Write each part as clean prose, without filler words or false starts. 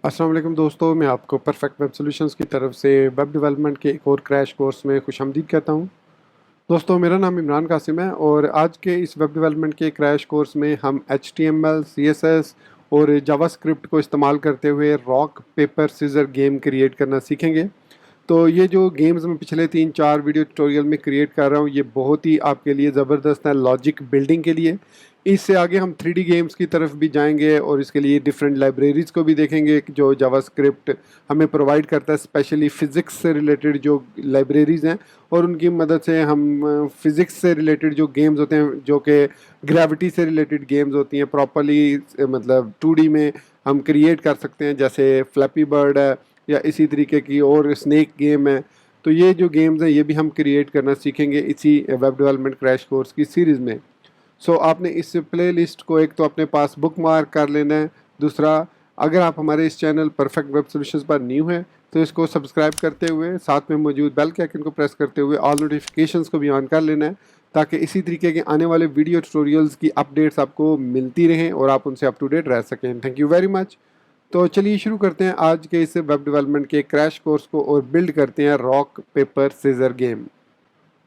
अस्सलाम वालेकुम दोस्तों, मैं आपको परफेक्ट वेब सॉल्यूशंस की तरफ से वेब डेवलपमेंट के एक और क्रैश कोर्स में खुशामदीद कहता हूं। दोस्तों, मेरा नाम इमरान कासिम है और आज के इस वेब डेवलपमेंट के क्रैश कोर्स में हम HTML, CSS और जावास्क्रिप्ट को इस्तेमाल करते हुए rock paper scissor game create करना सीखेंगे। तो ये जो गेम्स मैं पिछले 3-4 वीडियो ट्यूटोरियल में क्रिएट कर रहा हूँ, ये बहुत ही आपके लिए ज़बरदस्त है लॉजिक बिल्डिंग के लिए। इससे आगे हम 3D गेम्स की तरफ भी जाएंगे और इसके लिए डिफरेंट लाइब्रेरीज़ को भी देखेंगे जो जावास्क्रिप्ट हमें प्रोवाइड करता है, स्पेशली फ़िज़िक्स से रिलेटेड जो लाइब्रेरीज़ हैं, और उनकी मदद से हम फ़िज़िक्स से रिलेटेड जो गेम्स होते हैं, जो कि ग्रेविटी से रिलेटेड गेम्स होती हैं, प्रॉपरली मतलब 2D में हम क्रिएट कर सकते हैं, जैसे फ्लैपी बर्ड है या इसी तरीके की और स्नेक गेम है। तो ये जो गेम्स हैं ये भी हम क्रिएट करना सीखेंगे इसी वेब डेवलपमेंट क्रैश कोर्स की सीरीज़ में। सो आपने इस प्ले लिस्ट को एक तो अपने पास बुक मार्क कर लेना है। दूसरा, अगर आप हमारे इस चैनल परफेक्ट वेब सॉल्यूशंस पर न्यू हैं तो इसको सब्सक्राइब करते हुए साथ में मौजूद बेल के आइकन को प्रेस करते हुए ऑल नोटिफिकेशंस को भी ऑन कर लेना है, ताकि इसी तरीके के आने वाले वीडियो ट्यूटोरियल्स की अपडेट्स आपको मिलती रहें और आप उनसे अप टू डेट रह सकें। Thank you very much. तो चलिए शुरू करते हैं आज के इस वेब डेवलपमेंट के क्रैश कोर्स को और बिल्ड करते हैं rock paper scissor game.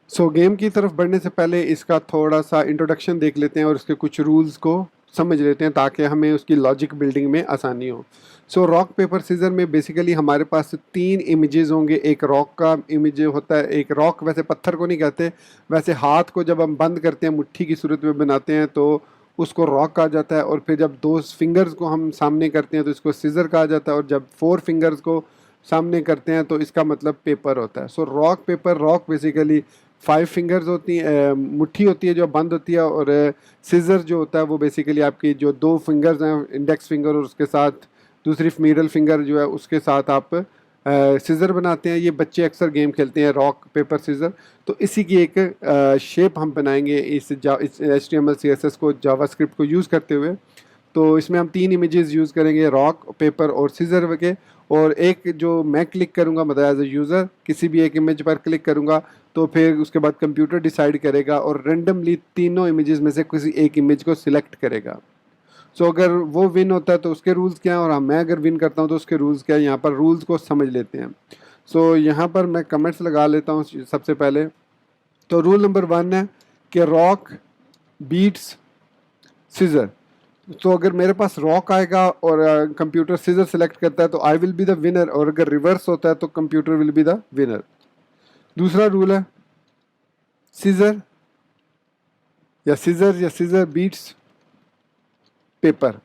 Game की तरफ बढ़ने से पहले इसका थोड़ा सा इंट्रोडक्शन देख लेते हैं और इसके कुछ रूल्स को समझ लेते हैं ताकि हमें उसकी लॉजिक बिल्डिंग में आसानी हो। रॉक पेपर सीजर में बेसिकली हमारे पास 3 इमेजेस होंगे। एक रॉक का इमेज होता है, एक रॉक वैसे पत्थर को नहीं कहते, वैसे हाथ को जब हम बंद करते हैं मुट्ठी की सूरत में बनाते हैं तो उसको रॉक कहा जाता है, और फिर जब 2 फिंगर्स को हम सामने करते हैं तो इसको सीजर कहा जाता है, और जब 4 फिंगर्स को सामने करते हैं तो इसका मतलब पेपर होता है। Rock paper, rock basically 5 fingers होती हैं, मुट्ठी होती है जो बंद होती है, और सीजर जो होता है वो बेसिकली आपकी जो 2 फिंगर्स हैं, इंडेक्स फिंगर और उसके साथ दूसरी मिडल फिंगर जो है उसके साथ आप सीजर बनाते हैं। ये बच्चे अक्सर गेम खेलते हैं रॉक पेपर सीजर। तो इसी की एक शेप हम बनाएंगे इस HTML CSS को जावास्क्रिप्ट को यूज़ करते हुए। तो इसमें हम 3 इमेजेस यूज़ करेंगे, रॉक पेपर और सीजर के। और एक जो मैं क्लिक करूँगा, मतलब एज ए यूज़र किसी भी एक इमेज पर क्लिक करूँगा तो फिर उसके बाद कंप्यूटर डिसाइड करेगा और रेंडमली तीनों इमेजेस में से किसी एक इमेज को सिलेक्ट करेगा। अगर वो विन होता है तो उसके रूल्स क्या हैं, और मैं अगर विन करता हूँ तो उसके रूल्स क्या है, यहाँ पर रूल्स को समझ लेते हैं। यहाँ पर मैं कमेंट्स लगा लेता हूँ सबसे पहले। तो रूल नंबर 1 है कि रॉक बीट्स सीजर। अगर मेरे पास रॉक आएगा और कंप्यूटर सीजर सेलेक्ट करता है तो I will be the winner, और अगर रिवर्स होता है तो computer will be the winner. दूसरा रूल है सीजर या सीजर बीट्स पेपर।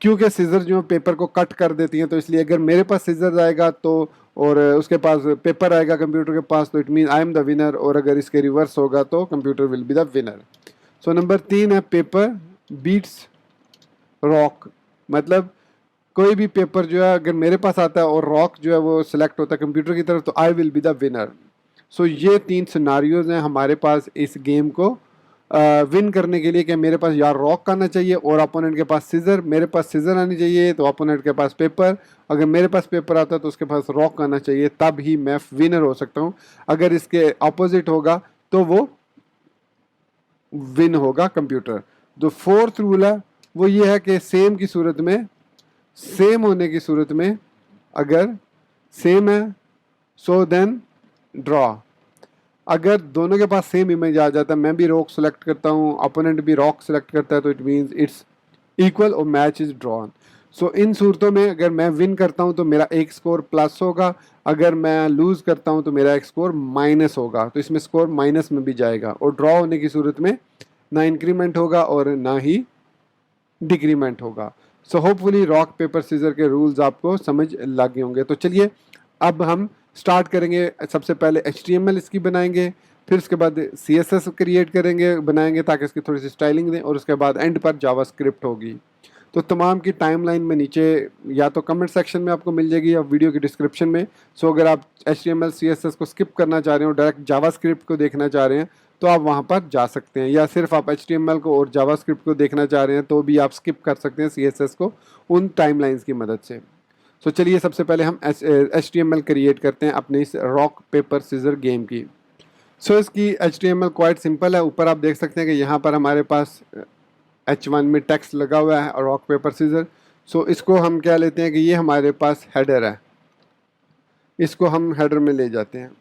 क्योंकि सीजर जो पेपर को कट कर देती हैं, तो इसलिए अगर मेरे पास सीजर आएगा तो और उसके पास पेपर आएगा कंप्यूटर के पास, तो it mean I am the winner, और अगर इसके रिवर्स होगा तो computer will be the winner. Number 3 है पेपर बीट्स रॉक। मतलब कोई भी पेपर जो है अगर मेरे पास आता है और रॉक जो है वो सिलेक्ट होता है कंप्यूटर की तरफ, तो I will be the winner. ये 3 सिनारियोज हैं हमारे पास इस गेम को विन करने के लिए, कि मेरे पास यार रॉक आना चाहिए और अपोनेंट के पास सीजर, मेरे पास सीजर आनी चाहिए तो अपोनेंट के पास पेपर, अगर मेरे पास पेपर आता है तो उसके पास रॉक आना चाहिए, तब ही मैं विनर हो सकता हूँ। अगर इसके अपोजिट होगा तो वो विन होगा कंप्यूटर। जो 4th रूल है वो ये है कि सेम की सूरत में, सेम होने की सूरत में, अगर सेम है सो देन ड्रॉ। अगर दोनों के पास सेम इमेज आ जाता है, मैं भी रॉक सेलेक्ट करता हूँ, अपोनेंट भी रॉक सेलेक्ट करता है, तो इट मीन्स इट्स इक्वल और मैच इज ड्रॉन। इन सूरतों में अगर मैं विन करता हूँ तो मेरा एक स्कोर प्लस होगा, अगर मैं लूज़ करता हूँ तो मेरा एक स्कोर माइनस होगा, तो इसमें स्कोर माइनस में भी जाएगा। और ड्रॉ होने की सूरत में ना इंक्रीमेंट होगा और ना ही डिक्रीमेंट होगा। होपफुली रॉक पेपर सीजर के रूल्स आपको समझ लग गए होंगे। तो चलिए अब हम स्टार्ट करेंगे। सबसे पहले HTML इसकी बनाएंगे, फिर उसके बाद CSS क्रिएट करेंगे, बनाएंगे ताकि इसकी थोड़ी सी स्टाइलिंग दें, और उसके बाद एंड पर जावास्क्रिप्ट होगी। तो तमाम की टाइमलाइन में नीचे या तो कमेंट सेक्शन में आपको मिल जाएगी या वीडियो की डिस्क्रिप्शन में। अगर आप HTML CSS को स्किप करना चाह रहे हो, डायरेक्ट जावास्क्रिप्ट को देखना चाह रहे हैं, तो आप वहाँ पर जा सकते हैं, या सिर्फ आप HTML को और जावास्क्रिप्ट को देखना चाह रहे हैं तो भी आप स्किप कर सकते हैं CSS को उन टाइमलाइंस की मदद से। चलिए सबसे पहले हम HTML क्रिएट करते हैं अपने इस रॉक पेपर सीजर गेम की। इसकी HTML क्वाइट सिंपल है। ऊपर आप देख सकते हैं कि यहाँ पर हमारे पास H1 में टेक्स्ट लगा हुआ है और रॉक पेपर सीजर। सो इसको हम क्या लेते हैं कि ये हमारे पास हेडर है, इसको हम हेडर में ले जाते हैं।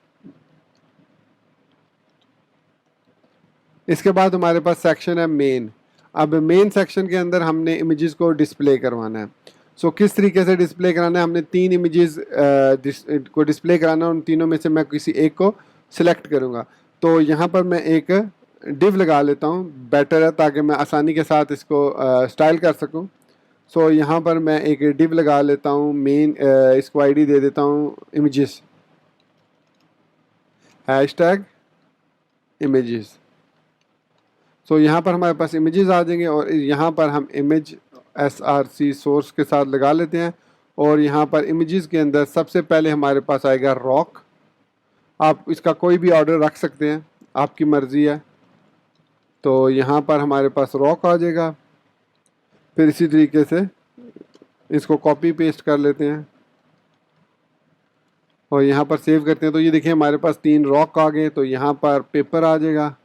इसके बाद हमारे पास सेक्शन है मेन। अब मेन सेक्शन के अंदर हमने इमेजेस को डिस्प्ले करवाना है। सो किस तरीके से डिस्प्ले कराना है, हमने 3 इमेजेस को डिस्प्ले कराना है। उन तीनों में से मैं किसी एक को सिलेक्ट करूँगा। तो यहाँ पर मैं एक डिव लगा लेता हूँ, बेटर है, ताकि मैं आसानी के साथ इसको स्टाइल कर सकूँ। सो यहाँ पर मैं एक डिव लगा लेता हूँ, मेन इसको आईडी दे देता हूँ इमेजेस, हैशटैग इमेजेस। सो यहाँ पर हमारे पास इमेजेस आ जाएंगे और यहाँ पर हम इमेज src सोर्स के साथ लगा लेते हैं। और यहाँ पर इमेजेस के अंदर सबसे पहले हमारे पास आएगा रॉक। आप इसका कोई भी ऑर्डर रख सकते हैं, आपकी मर्ज़ी है। तो यहाँ पर हमारे पास रॉक आ जाएगा। फिर इसी तरीके से इसको कॉपी पेस्ट कर लेते हैं और यहाँ पर सेव करते हैं। तो ये देखिए हमारे पास 3 रॉक आ गए। तो यहाँ पर पेपर आ जाएगा,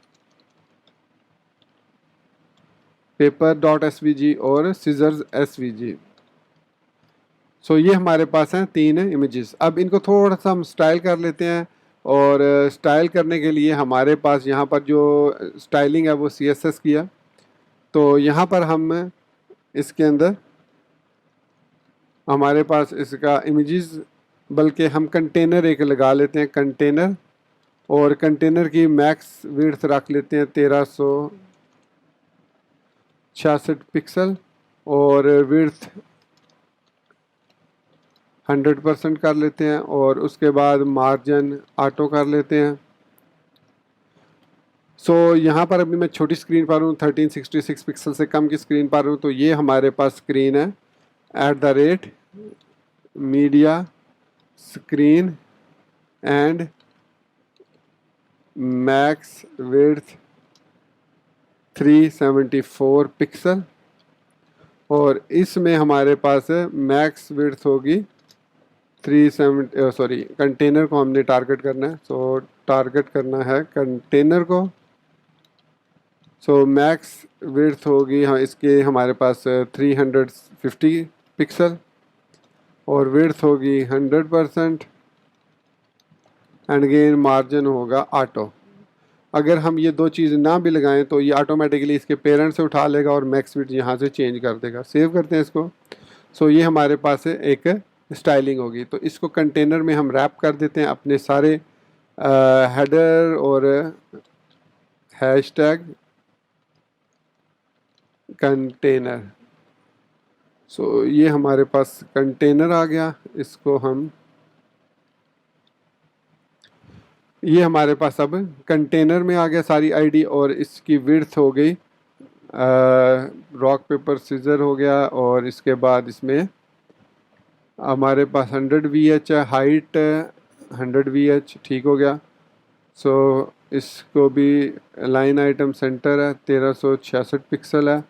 paper.svg और scissors svg। सो ये हमारे पास हैं 3 इमेजेस। अब इनको थोड़ा सा हम स्टाइल कर लेते हैं। और स्टाइल करने के लिए हमारे पास यहाँ पर जो स्टाइलिंग है वो CSS की है। तो यहाँ पर हम इसके अंदर हमारे पास इसका इमेजेस, बल्कि हम कंटेनर एक लगा लेते हैं, कंटेनर। और कंटेनर की मैक्स विड्थ रख लेते हैं 1366 पिक्सल और विड्थ 100% कर लेते हैं। और उसके बाद मार्जिन ऑटो कर लेते हैं। सो यहाँ पर अभी मैं छोटी स्क्रीन पर हूँ, 1366 पिक्सल से कम की स्क्रीन पर हूँ। तो ये हमारे पास स्क्रीन है @media screen and max width 374 pixel. और इसमें हमारे पास मैक्स विड्थ होगी 370, सॉरी, कंटेनर को हमने टारगेट करना है। सो टारगेट करना है कंटेनर को। सो मैक्स विड्थ होगी, हाँ, इसके हमारे पास 350 पिक्सल और विड्थ होगी 100%। एंड अगेन मार्जिन होगा ऑटो। अगर हम ये 2 चीज़ ना भी लगाएं तो ये ऑटोमेटिकली इसके पेरेंट से उठा लेगा और मैक्स विड्थ यहाँ से चेंज कर देगा। सेव करते हैं इसको। सो ये हमारे पास है एक स्टाइलिंग होगी। तो इसको कंटेनर में हम रैप कर देते हैं अपने सारे हेडर और हैशटैग कंटेनर। सो ये हमारे पास कंटेनर आ गया। इसको हम, ये हमारे पास अब कंटेनर में आ गया सारी आईडी। और इसकी विड्थ हो गई, रॉक पेपर सीजर हो गया। और इसके बाद इसमें हमारे पास 100 VH है, हाइट 100 VH, ठीक हो गया। सो इसको भी लाइन आइटम सेंटर है, 1366 पिक्सल है।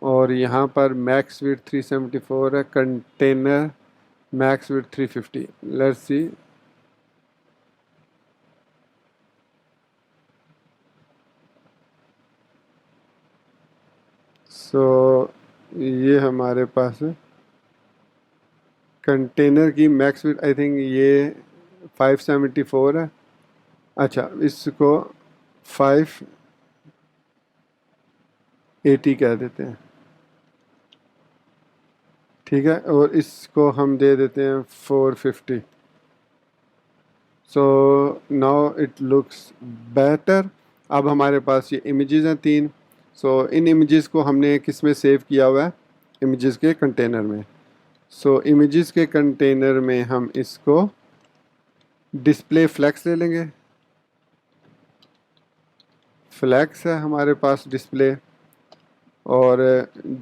और यहाँ पर मैक्स विड्थ 374 है, container max width 350। Let's see. So ये हमारे पास कंटेनर की मैक्स विड्थ, आई थिंक ये 574 है। अच्छा, इसको 580 कह देते हैं, ठीक है। और इसको हम दे देते हैं 450। सो नाउ इट लुक्स बेटर। अब हमारे पास ये इमेजेस हैं 3। सो इन इमेजेस को हमने किस में सेव किया हुआ है, इमेजेस के कंटेनर में। सो इमेजेस के कंटेनर में हम इसको डिस्प्ले फ्लैक्स ले लेंगे। फ्लैक्स है हमारे पास डिस्प्ले। और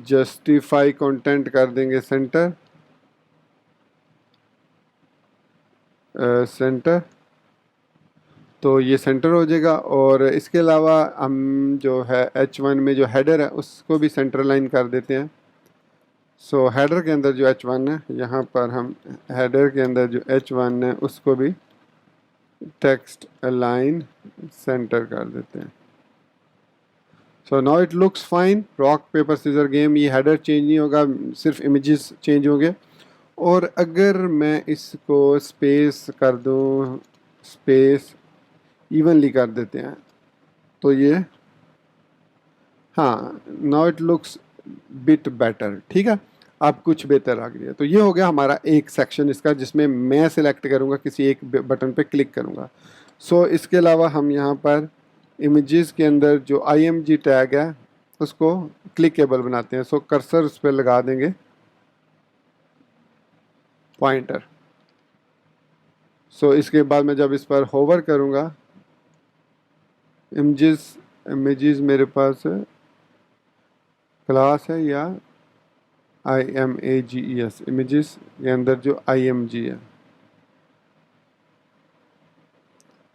जस्टिफाई कंटेंट कर देंगे सेंटर, सेंटर। तो ये सेंटर हो जाएगा। और इसके अलावा हम जो है H1 में जो हेडर है उसको भी सेंटर लाइन कर देते हैं। सो हेडर के अंदर जो H1 है, यहाँ पर हम हेडर के अंदर जो H1 है उसको भी टेक्स्ट अलाइन सेंटर कर देते हैं। So now it looks fine. Rock paper scissor game, ये हेडर चेंज नहीं होगा, सिर्फ इमेजेस चेंज होंगे। और अगर मैं इसको स्पेस कर दूं, स्पेस इवनली कर देते हैं तो ये, हाँ, now it looks bit better. ठीक है, अब कुछ बेहतर आ गया। तो ये हो गया हमारा एक सेक्शन इसका, जिसमें मैं सिलेक्ट करूँगा, किसी एक बटन पे क्लिक करूँगा। सो इसके अलावा हम यहाँ पर इमेजेस के अंदर जो IMG टैग है उसको क्लिकेबल बनाते हैं। सो कर्सर उस पर लगा देंगे, पॉइंटर। सो इसके बाद मैं जब इस पर होवर करूँगा, इमेजेस इमेजेस मेरे पास क्लास है या IMAGES, इमेजेस के अंदर जो IMG है,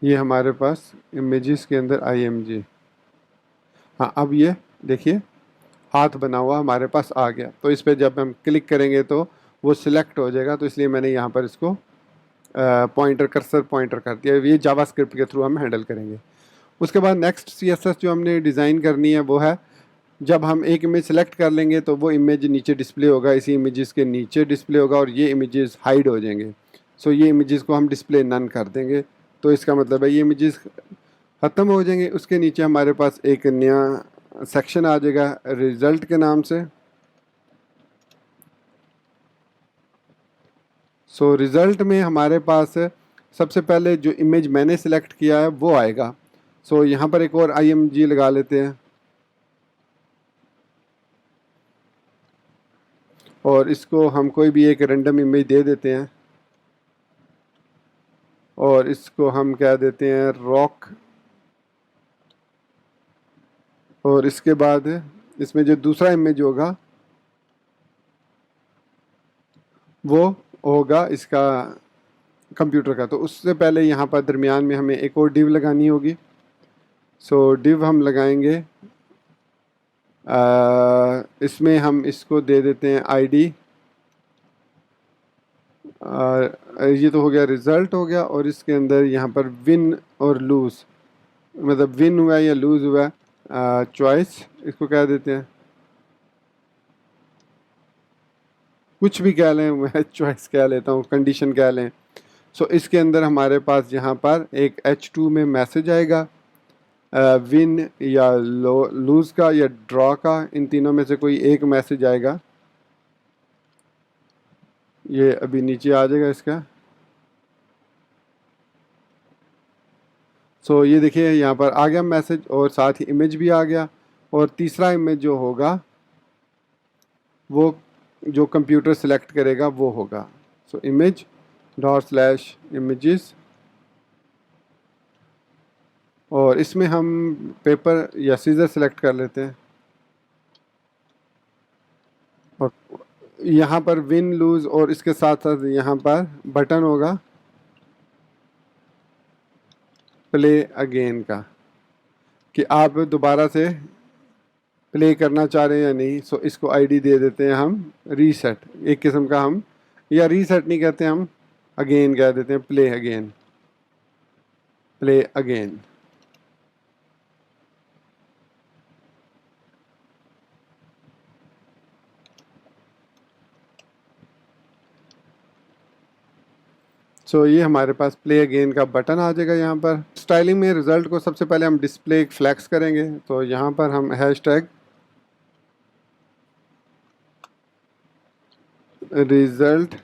ये हमारे पास इमेजेस के अंदर IMG। हाँ, अब ये देखिए हाथ बना हुआ हमारे पास आ गया। तो इस पर जब हम क्लिक करेंगे तो वो सिलेक्ट हो जाएगा। तो इसलिए मैंने यहाँ पर इसको पॉइंटर, कर्सर पॉइंटर कर दिया। ये जावास्क्रिप्ट के थ्रू हम हैंडल करेंगे। उसके बाद नेक्स्ट CSS जो हमने डिज़ाइन करनी है वो है, जब हम एक इमेज सेलेक्ट कर लेंगे तो वो इमेज नीचे डिस्प्ले होगा, इसी इमेजेस के नीचे डिस्प्ले होगा, और ये इमेजेस हाइड हो जाएंगे। सो ये इमेजेस को हम डिस्प्ले नन कर देंगे। तो इसका मतलब है ये इमेजेस ख़त्म हो जाएंगे। उसके नीचे हमारे पास एक नया सेक्शन आ जाएगा रिज़ल्ट के नाम से। सो रिज़ल्ट में हमारे पास सबसे पहले जो इमेज मैंने सेलेक्ट किया है वो आएगा। सो यहाँ पर एक और IMG लगा लेते हैं, और इसको हम कोई भी एक रैंडम इमेज दे देते हैं, और इसको हम क्या देते हैं, रॉक। और इसके बाद इसमें जो दूसरा इमेज होगा वो होगा इसका कंप्यूटर का। तो उससे पहले यहाँ पर दरमियान में हमें एक और डिव लगानी होगी। सो डिव हम लगाएंगे, इसमें हम इसको दे देते हैं ID। ये तो हो गया, रिज़ल्ट हो गया। और इसके अंदर यहाँ पर विन और लूज़, मतलब विन हुआ या लूज़ हुआ, चॉइस इसको कह देते हैं, कुछ भी कह लें, मैं चॉइस कह लेता हूँ, कंडीशन कह लें। सो इसके अंदर हमारे पास यहाँ पर एक H2 में मैसेज आएगा, विन या लूज़ का या ड्रॉ का, इन तीनों में से कोई एक मैसेज आएगा। ये अभी नीचे आ जाएगा इसका। सो ये देखिए यहाँ पर आ गया मैसेज, और साथ ही इमेज भी आ गया। और तीसरा इमेज जो होगा वो जो कंप्यूटर सेलेक्ट करेगा वो होगा। So image dot slash images, और इसमें हम पेपर या सीजर सेलेक्ट कर लेते हैं। और यहाँ पर विन लूज़, और इसके साथ साथ यहाँ पर बटन होगा प्ले अगेन का, कि आप दोबारा से प्ले करना चाह रहे हैं या नहीं। सो इसको ID दे देते हैं हम रीसेट, एक किस्म का हम, या रीसेट नहीं कहते हम, अगेन कह देते हैं, प्ले अगेन, प्ले अगेन। सो ये हमारे पास प्ले अगेन का बटन आ जाएगा। यहाँ पर स्टाइलिंग में रिज़ल्ट को सबसे पहले हम डिस्प्ले फ्लैक्स करेंगे। तो यहाँ पर हम हैशटैग रिज़ल्ट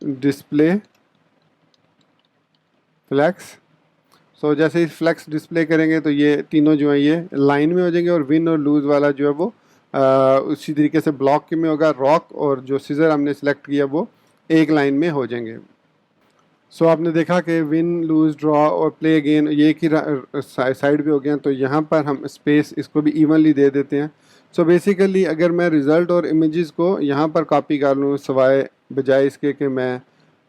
डिस्प्ले फ्लैक्स। सो जैसे ही फ्लैक्स डिस्प्ले करेंगे तो ये तीनों जो है ये लाइन में हो जाएंगे, और विन और लूज़ वाला जो है वो उसी तरीके से ब्लॉक में होगा। रॉक और जो सीजर हमने सेलेक्ट किया वो एक लाइन में हो जाएंगे। सो आपने देखा कि विन लूज़ ड्रॉ और प्ले अगेन ये एक ही साइड पे हो गया। तो यहाँ पर हम स्पेस इसको भी इवनली दे देते हैं। सो बेसिकली अगर मैं रिज़ल्ट और इमेजेस को यहाँ पर कॉपी कर लूँ, सवाए बजाय इसके कि मैं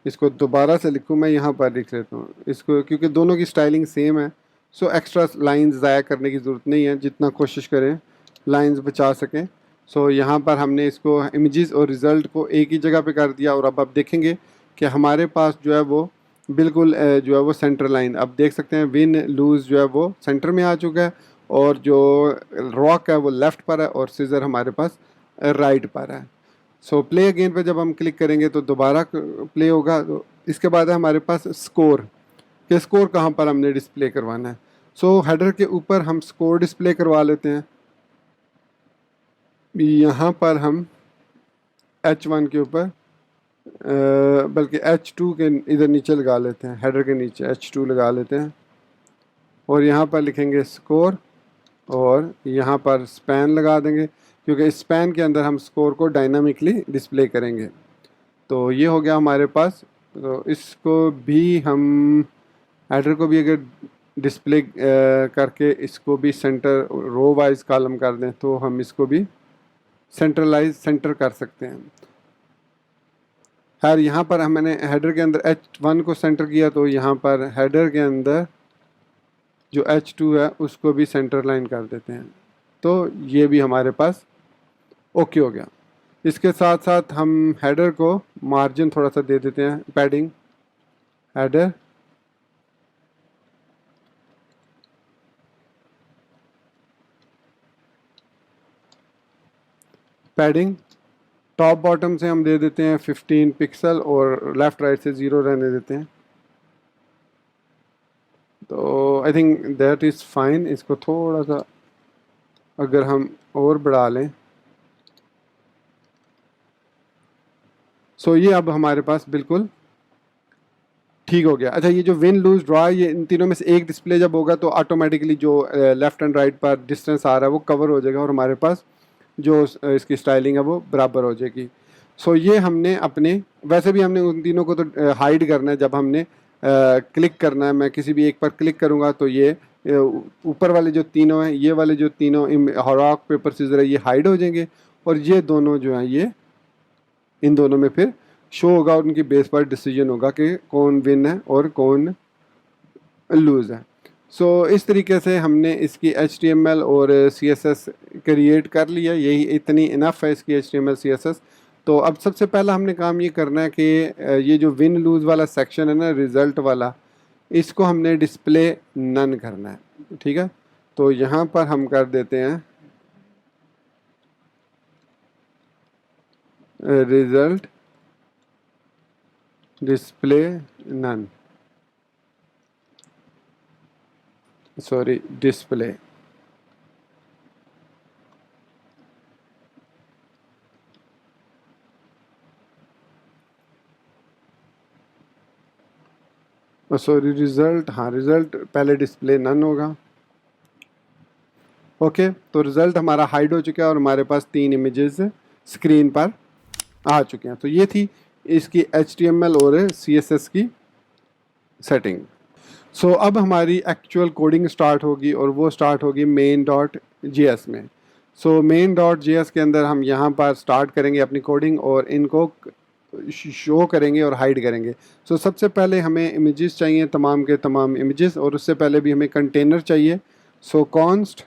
इसको दोबारा से लिखूँ, मैं यहाँ पर लिख लेता हूँ इसको, क्योंकि दोनों की स्टाइलिंग सेम है। सो एक्स्ट्रा लाइंस ज़ाया करने की ज़रूरत नहीं है, जितना कोशिश करें लाइंस बचा सकें। सो यहाँ पर हमने इसको इमेजेस और रिज़ल्ट को एक ही जगह पे कर दिया। और अब आप देखेंगे कि हमारे पास जो है वो बिल्कुल जो है वो सेंटर लाइन, अब देख सकते हैं विन लूज जो है वो सेंटर में आ चुका है, और जो रॉक है वो लेफ्ट पर है और सीजर हमारे पास राइट पर है। सो प्ले अगेन पे जब हम क्लिक करेंगे तो दोबारा प्ले होगा। तो इसके बाद है हमारे पास स्कोर, कि स्कोर कहाँ पर हमने डिस्प्ले करवाना है। सो हेडर के ऊपर हम स्कोर डिस्प्ले करवा लेते हैं। यहाँ पर हम H1 के ऊपर बल्कि H2 के इधर नीचे लगा लेते हैं, हेडर के नीचे H2 लगा लेते हैं, और यहाँ पर लिखेंगे स्कोर, और यहाँ पर स्पैन लगा देंगे, क्योंकि इस स्पैन के अंदर हम स्कोर को डायनामिकली डिस्प्ले करेंगे। तो ये हो गया हमारे पास। तो इसको भी हम हेडर को भी अगर डिस्प्ले करके इसको भी सेंटर रो वाइज कॉलम कर दें तो हम इसको भी सेंटर कर सकते हैं। खैर यहाँ पर मैंने हेडर के अंदर H1 को सेंटर किया, तो यहाँ पर हेडर के अंदर जो H2 है उसको भी सेंटर लाइन कर देते हैं। तो ये भी हमारे पास ओके हो गया। इसके साथ साथ हम हेडर को मार्जिन थोड़ा सा दे देते हैं, padding header, padding top bottom से हम दे देते हैं 15 पिक्सल, और लेफ़्ट राइट से 0 रहने देते हैं। तो I think that is fine. इसको थोड़ा सा अगर हम और बढ़ा लें, सो ये अब हमारे पास बिल्कुल ठीक हो गया। अच्छा, ये जो विन लूज ड्रॉ है, ये इन तीनों में से एक डिस्प्ले जब होगा तो ऑटोमेटिकली जो लेफ़्ट एंड राइट पर डिस्टेंस आ रहा है वो कवर हो जाएगा, और हमारे पास जो इसकी स्टाइलिंग है वो बराबर हो जाएगी। सो ये हमने अपने, वैसे भी हमने उन तीनों को तो हाइड करना है जब हमने क्लिक करना है। मैं किसी भी एक पर क्लिक करूँगा तो ये ऊपर वाले जो तीनों हैं, ये वाले जो तीनों रॉक पेपर सीजर है, ये हाइड हो जाएंगे, और ये दोनों जो हैं ये इन दोनों में फिर शो होगा, और उनकी बेस पर डिसीजन होगा कि कौन विन है और कौन लूज़ है। सो इस तरीके से हमने इसकी HTML और CSS क्रिएट कर लिया। यही इतनी इनफ है इसकी HTML CSS। तो अब सबसे पहला हमने काम ये करना है कि ये जो विन लूज़ वाला सेक्शन है ना, रिज़ल्ट वाला, इसको हमने डिस्प्ले नन करना है। ठीक है, तो यहाँ पर हम कर देते हैं result display none, sorry display. Sorry result, हाँ रिज़ल्ट पहले डिस्प्ले नन होगा। ओके, तो रिज़ल्ट हमारा हाइड हो चुका है और हमारे पास 3 इमेजेस स्क्रीन पर आ चुके हैं। तो ये थी इसकी HTML और CSS की सेटिंग। सो अब हमारी एक्चुअल कोडिंग स्टार्ट होगी, और वो स्टार्ट होगी main.js में। सो main.js के अंदर हम यहाँ पर स्टार्ट करेंगे अपनी कोडिंग, और इनको शो करेंगे और हाइड करेंगे। सो सबसे पहले हमें इमेजेस चाहिए, तमाम के तमाम इमेजेस, और उससे पहले भी हमें कंटेनर चाहिए। सो कॉन्स्ट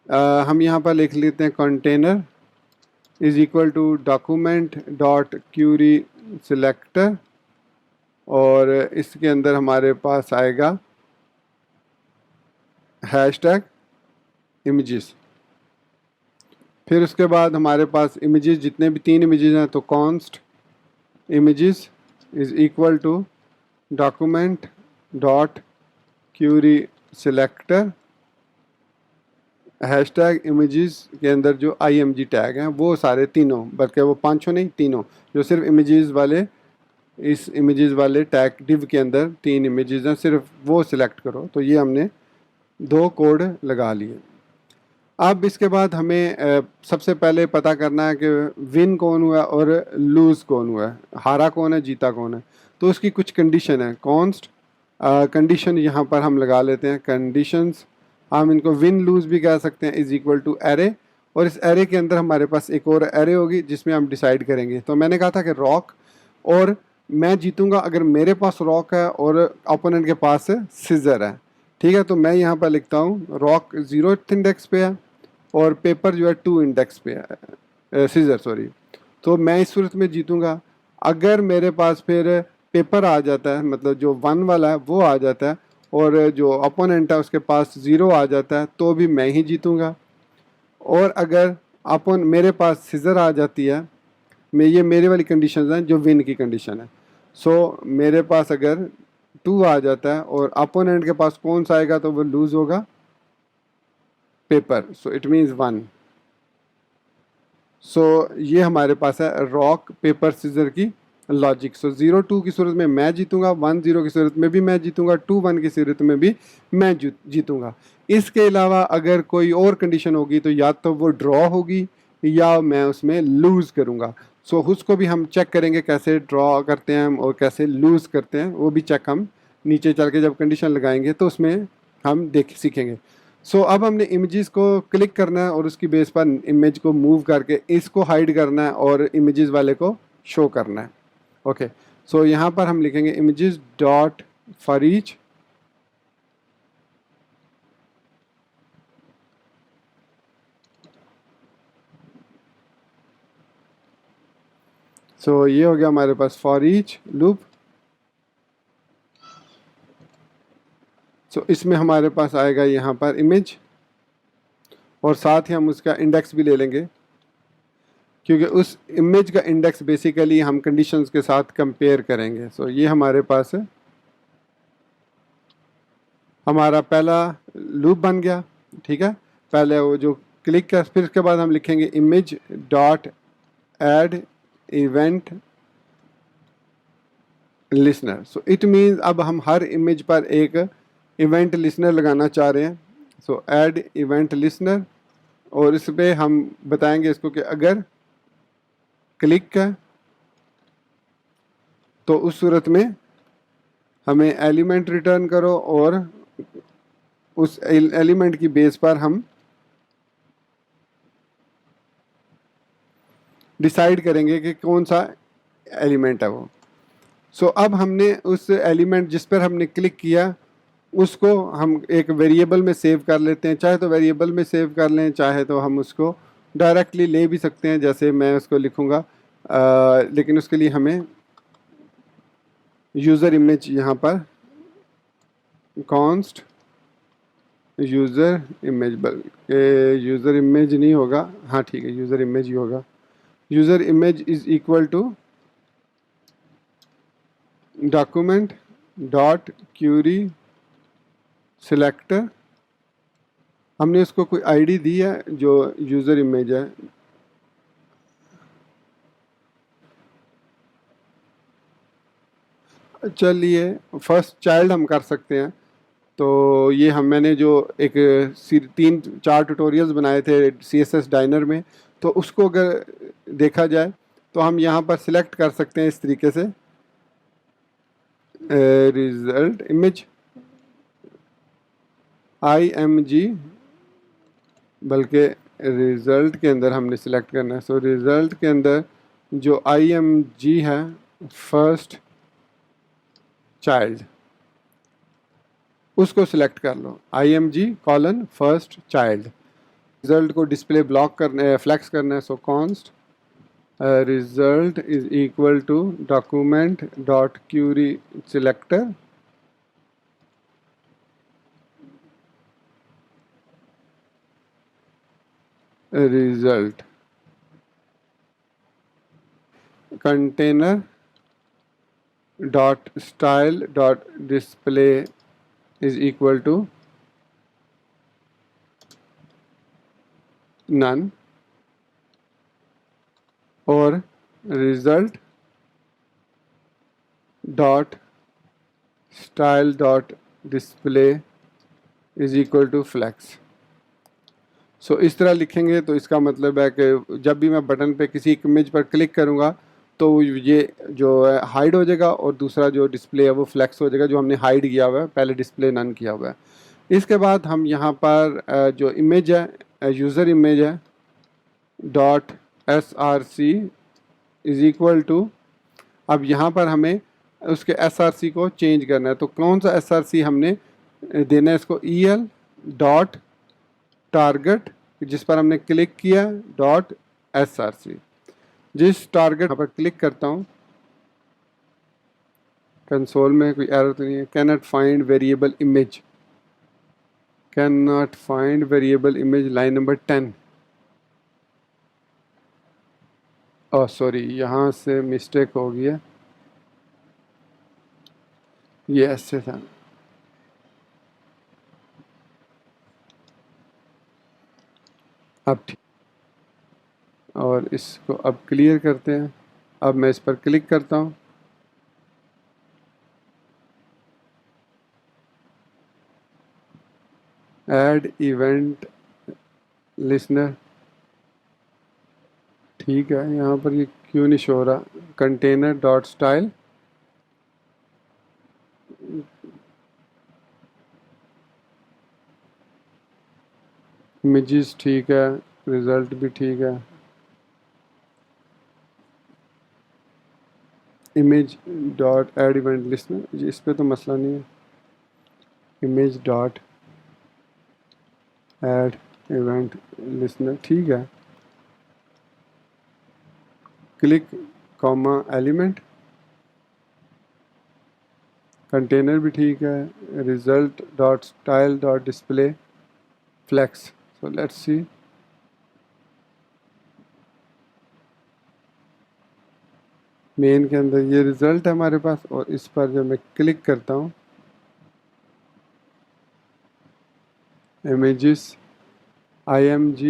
हम यहाँ पर लिख लेते हैं container is equal to document dot query selector, और इसके अंदर हमारे पास आएगा हैशटैग इमेजेस। फिर उसके बाद हमारे पास इमेजेस जितने भी 3 इमेजेस हैं, तो const images is equal to document dot query selector, hashtag images के अंदर जो IMG टैग हैं वो सारे तीनों, बल्कि वो 5 नहीं, तीनों जो सिर्फ इमेजेस वाले, इस इमेजेस वाले टैग डिव के अंदर 3 इमेजेस हैं, सिर्फ वो सिलेक्ट करो। तो ये हमने 2 कोड लगा लिए। अब इसके बाद हमें सबसे पहले पता करना है कि विन कौन हुआ और लूज़ कौन हुआ है, हारा कौन है, जीता कौन है। तो उसकी कुछ कंडीशन है। कॉन्स्ट कंडीशन यहाँ पर हम लगा लेते हैं, कंडीशंस, हम इनको विन लूज़ भी कह सकते हैं, इज़ इक्वल टू एरे, और इस एरे के अंदर हमारे पास एक और एरे होगी जिसमें हम डिसाइड करेंगे। तो मैंने कहा था कि रॉक, और मैं जीतूंगा अगर मेरे पास रॉक है और ओपोनेंट के पास सीजर है। ठीक है, तो मैं यहाँ पर लिखता हूँ रॉक 0th इंडेक्स पे है और पेपर जो है 2 इंडेक्स पे है, सीजर सॉरी। तो मैं इस सूरत में जीतूंगा। अगर मेरे पास फिर पेपर आ जाता है, मतलब जो 1 वाला है वो आ जाता है, और जो अपोनेंट है उसके पास 0 आ जाता है, तो भी मैं ही जीतूँगा। और अगर अपन मेरे पास सीज़र आ जाती है, ये मेरे वाली कंडीशन हैं जो विन की कंडीशन है। सो मेरे पास अगर 2 आ जाता है और अपोनेंट के पास कौन सा आएगा, तो वो लूज होगा, पेपर। So it means 1। सो ये हमारे पास है रॉक पेपर सीजर की लॉजिक। सो 0-2 की सूरत में मैं जीतूंगा, 1-0 की सूरत में भी मैं जीतूंगा, 2-1 की सूरत में भी मैं जीतूंगा। इसके अलावा अगर कोई और कंडीशन होगी तो या तो वो ड्रॉ होगी या मैं उसमें लूज़ करूंगा। सो उसको भी हम चेक करेंगे, कैसे ड्रॉ करते हैं हम और कैसे लूज़ करते हैं, वो भी चेक हम नीचे चल के जब कंडीशन लगाएंगे तो उसमें हम देख सीखेंगे। सो अब हमने इमेजेस को क्लिक करना है और उसकी बेस पर इमेज को मूव करके इसको हाइड करना है और इमेजेस वाले को शो करना है। ओके, सो यहाँ पर हम लिखेंगे images dot for each so ये हो गया हमारे पास फॉर ईच लूप। सो इसमें हमारे पास आएगा यहाँ पर इमेज, और साथ ही हम उसका इंडेक्स भी ले लेंगे, क्योंकि उस इमेज का इंडेक्स बेसिकली हम कंडीशंस के साथ कंपेयर करेंगे। सो ये हमारे पास है, हमारा पहला लूप बन गया। ठीक है, पहले वो जो क्लिक कर, फिर उसके बाद हम लिखेंगे image dot add event listener. So it means अब हम हर इमेज पर एक इवेंट लिसनर लगाना चाह रहे हैं। सो ऐड इवेंट लिसनर, और इस पर हम बताएंगे इसको कि अगर क्लिक का तो उस सूरत में हमें एलिमेंट रिटर्न करो, और उस एलिमेंट की बेस पर हम डिसाइड करेंगे कि कौन सा एलिमेंट है वो। सो अब हमने उस एलिमेंट जिस पर हमने क्लिक किया उसको हम एक वेरिएबल में सेव कर लेते हैं। चाहे तो वेरिएबल में सेव कर लें, चाहे तो हम उसको डायरेक्टली ले भी सकते हैं, जैसे मैं उसको लिखूँगा, लेकिन उसके लिए हमें यूज़र इमेज यहाँ पर कॉन्स्ट यूज़र इमेज, बल्कि यूज़र इमेज नहीं होगा, हाँ ठीक है यूज़र इमेज ही होगा। User image is equal to document dot query selector. हमने इसको कोई आईडी दी है जो यूज़र इमेज है। चलिए फर्स्ट चाइल्ड हम कर सकते हैं। तो ये मैंने जो एक 3-4 ट्यूटोरियल्स बनाए थे CSS डाइनर में, तो उसको अगर देखा जाए तो हम यहाँ पर सिलेक्ट कर सकते हैं इस तरीके से, रिजल्ट इमेज IMG, बल्कि रिज़ल्ट के अंदर हमने सिलेक्ट करना है। सो रिज़ल्ट के अंदर जो IMG है फर्स्ट चाइल्ड, उसको सिलेक्ट कर लो, IMG colon first child. Result को डिस्प्ले ब्लॉक करना, फ्लैक्स करना है। So const result is equal to document dot query selector result container dot style dot display is equal to none, और result dot style dot display is equal to flex. सो इस तरह लिखेंगे तो इसका मतलब है कि जब भी मैं बटन पे किसी एक इमेज पर क्लिक करूँगा तो ये जो है हाइड हो जाएगा, और दूसरा जो डिस्प्ले है वो फ्लैक्स हो जाएगा, जो हमने हाइड किया हुआ है, पहले डिस्प्ले नन किया हुआ है। इसके बाद हम यहाँ पर जो इमेज है यूज़र इमेज है dot SRC is equal to, अब यहाँ पर हमें उसके SRC को चेंज करना है। तो कौन सा SRC हमने देना है इसको, EL डॉट टारगेट, जिस पर हमने क्लिक किया डॉट SRC। जिस टारगेट पर क्लिक करता हूँ कंसोल में कोई एरर तो नहीं है। Can not find variable image, can not find variable image, line number 10। Oh sorry, यहाँ से मिस्टेक हो गया, ये ऐसे था। अब ठीक, और इसको अब क्लियर करते हैं। अब मैं इस पर क्लिक करता हूँ, ऐड इवेंट लिसनर। ठीक है, यहाँ पर ये क्यों नहीं शो रहा? कंटेनर डॉट स्टाइल, इमेजेस ठीक है, रिजल्ट भी ठीक है। Image dot add event listener, इस पे तो मसला नहीं है। Image dot add event listener ठीक है। क्लिक कॉमा एलिमेंट, कंटेनर भी ठीक है। Result dot style dot display flex. So let's see, main के अंदर ये रिजल्ट है हमारे पास, और इस पर जब मैं क्लिक करता हूँ, images img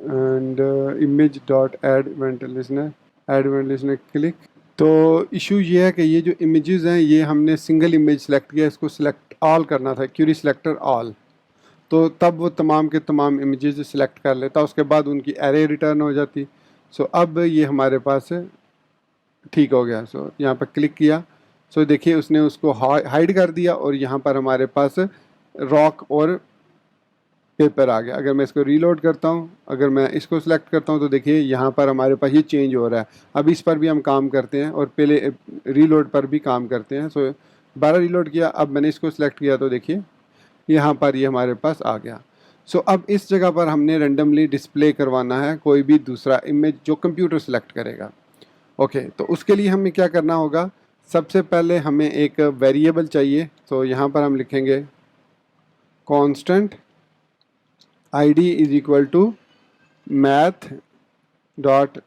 and image dot add event listener click. तो इशू ये है कि ये जो इमेजेस हैं ये हमने सिंगल इमेज सेलेक्ट किया, इसको सिलेक्ट ऑल करना था, क्यूरी सिलेक्टर ऑल, तो तब वो तमाम के तमाम इमेजेस सिलेक्ट कर लेता, उसके बाद उनकी एरे रिटर्न हो जाती। सो अब ये हमारे पास ठीक हो गया। सो यहाँ पर क्लिक किया, सो देखिए उसने उसको हाइड कर दिया, और यहाँ पर हमारे पास रॉक और पेपर आ गया। अगर मैं इसको रीलोड करता हूँ, अगर मैं इसको सिलेक्ट करता हूँ, तो देखिए यहाँ पर हमारे पास ये चेंज हो रहा है। अब इस पर भी हम काम करते हैं, और पहले रीलोड पर भी काम करते हैं। सो 12 रीलोड किया, अब मैंने इसको सिलेक्ट किया, तो देखिए यहाँ पर ये हमारे पास आ गया। सो अब इस जगह पर हमने रेंडमली डिस्प्ले करवाना है कोई भी दूसरा इमेज जो कंप्यूटर सेलेक्ट करेगा। ओके, तो उसके लिए हमें क्या करना होगा? सबसे पहले हमें एक वेरिएबल चाहिए। तो यहाँ पर हम लिखेंगे constant id is equal to math dot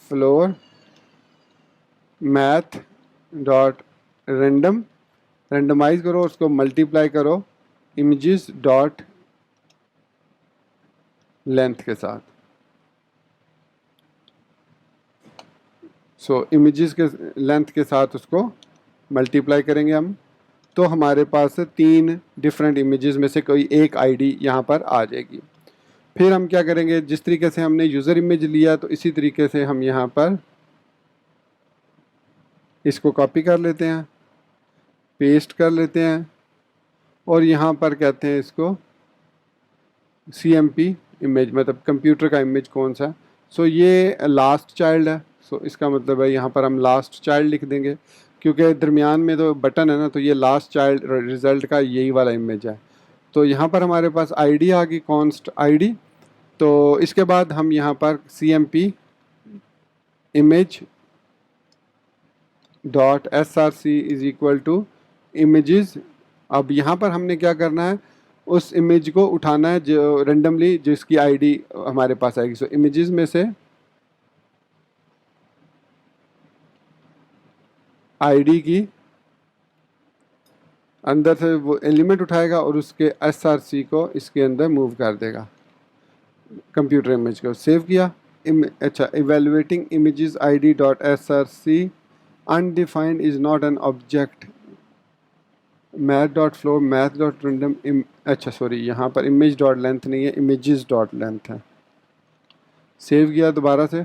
floor math dot random, randomize करो, उसको मल्टीप्लाई करो इमेजेस डॉट लेंथ के साथ। सो इमेजेस के लेंथ के साथ उसको मल्टीप्लाई करेंगे हम, तो हमारे पास 3 डिफरेंट इमेजेस में से कोई एक आईडी यहाँ पर आ जाएगी। फिर हम क्या करेंगे, जिस तरीके से हमने यूज़र इमेज लिया, तो इसी तरीके से हम यहाँ पर इसको कॉपी कर लेते हैं, पेस्ट कर लेते हैं, और यहाँ पर कहते हैं इसको CMP इमेज, मतलब कंप्यूटर का इमेज कौन सा। सो ये लास्ट चाइल्ड है, सो इसका मतलब है यहाँ पर हम लास्ट चाइल्ड लिख देंगे, क्योंकि दरमियान में तो बटन है ना, तो ये लास्ट चाइल्ड रिज़ल्ट का यही वाला इमेज है। तो यहाँ पर हमारे पास आईडी आ गई, कॉन्स्ट आईडी। तो इसके बाद हम यहाँ पर CMP image dot src is equal to images. अब यहाँ पर हमने क्या करना है, उस इमेज को उठाना है जो रेंडमली जिसकी आईडी हमारे पास आएगी। सो इमेजेस में से आईडी की अंदर से वो एलिमेंट उठाएगा, और उसके src को इसके अंदर मूव कर देगा, कंप्यूटर इमेज को सेव किया। अच्छा, evaluating images id dot src undefined is not an object math dot floor math dot random. अच्छा सॉरी, यहाँ पर इमेज डॉट लेंथ नहीं है, इमेजेस डॉट लेंथ है। सेव किया दोबारा से।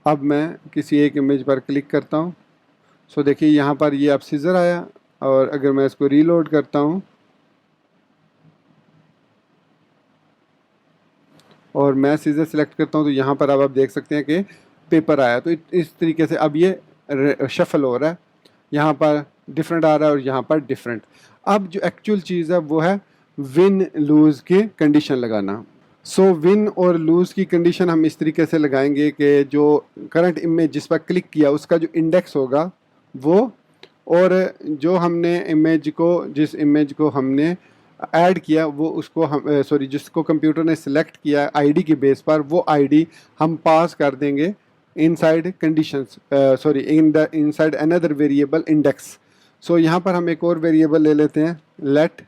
अब मैं किसी एक इमेज पर क्लिक करता हूँ। सो देखिए यहाँ पर ये अब सीजर आया, और अगर मैं इसको रीलोड करता हूँ और मैं सीजर सेलेक्ट करता हूँ, तो यहाँ पर अब आप देख सकते हैं कि पेपर आया। तो इस तरीके से अब ये शफल हो रहा है, यहाँ पर डिफरेंट आ रहा है और यहाँ पर डिफरेंट। अब जो एक्चुअल चीज़ है वो है विन लूज़ की कंडीशन लगाना। सो विन और लूज़ की कंडीशन हम इस तरीके से लगाएंगे कि जो करंट इमेज जिस पर क्लिक किया उसका जो इंडेक्स होगा वो, और जो हमने इमेज को जिस इमेज को हमने ऐड किया वो उसको हम जिसको कंप्यूटर ने सिलेक्ट किया आईडी के बेस पर, वो आईडी हम पास कर देंगे inside conditions inside another variable index. So यहाँ पर हम एक और वेरिएबल ले लेते हैं, let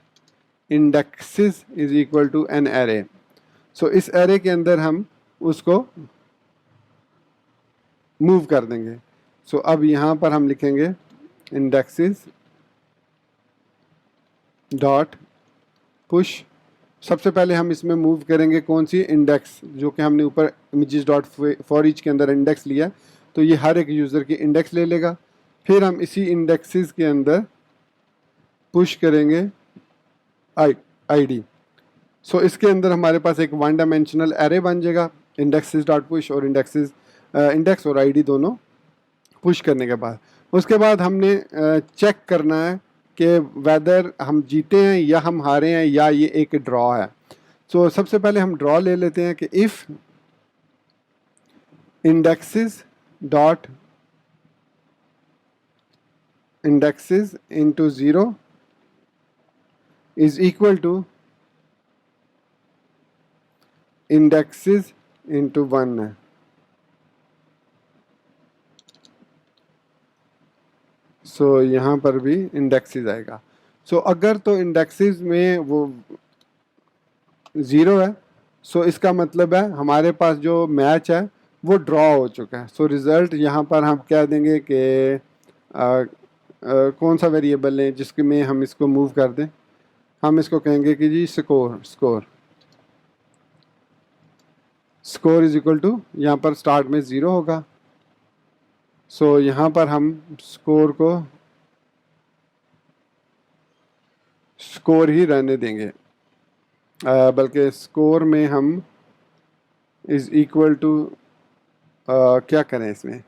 indexes is equal to an array. So इस एरे के अंदर हम उसको मूव कर देंगे। सो अब यहाँ पर हम लिखेंगे इंडेक्सेस डॉट पुश। सबसे पहले हम इसमें मूव करेंगे कौन सी इंडेक्स, जो कि हमने ऊपर इमेजेस डॉट फॉर ईच के अंदर इंडेक्स लिया, तो ये हर एक यूज़र की इंडेक्स ले लेगा। फिर हम इसी इंडेक्सेस के अंदर पुश करेंगे आईडी। सो इसके अंदर हमारे पास एक वन डायमेंशनल एरे बन जाएगा इंडेक्सेस डॉट पुश, और इंडेक्स और आईडी दोनों पुश करने के बाद उसके बाद हमने चेक करना है कि वेदर हम जीते हैं या हम हारे हैं या ये एक ड्रॉ है। सो सबसे पहले हम ड्रॉ ले लेते हैं कि if indexes dot indexes into 0 is equal to indexes into 1 है। सो यहाँ पर भी इंडेक्सेस आएगा। सो अगर तो इंडेक्सेस में वो 0 है, सो इसका मतलब है हमारे पास जो मैच है वो ड्रॉ हो चुका है। सो रिज़ल्ट यहाँ पर हम क्या देंगे कि कौन सा वेरिएबल है जिसके में हम इसको मूव कर दें, हम इसको कहेंगे कि जी स्कोर इज इक्वल टू, यहाँ पर स्टार्ट में 0 होगा। सो यहाँ पर हम स्कोर को स्कोर ही रहने देंगे, बल्कि स्कोर में हम इज इक्वल टू क्या करें, इसमें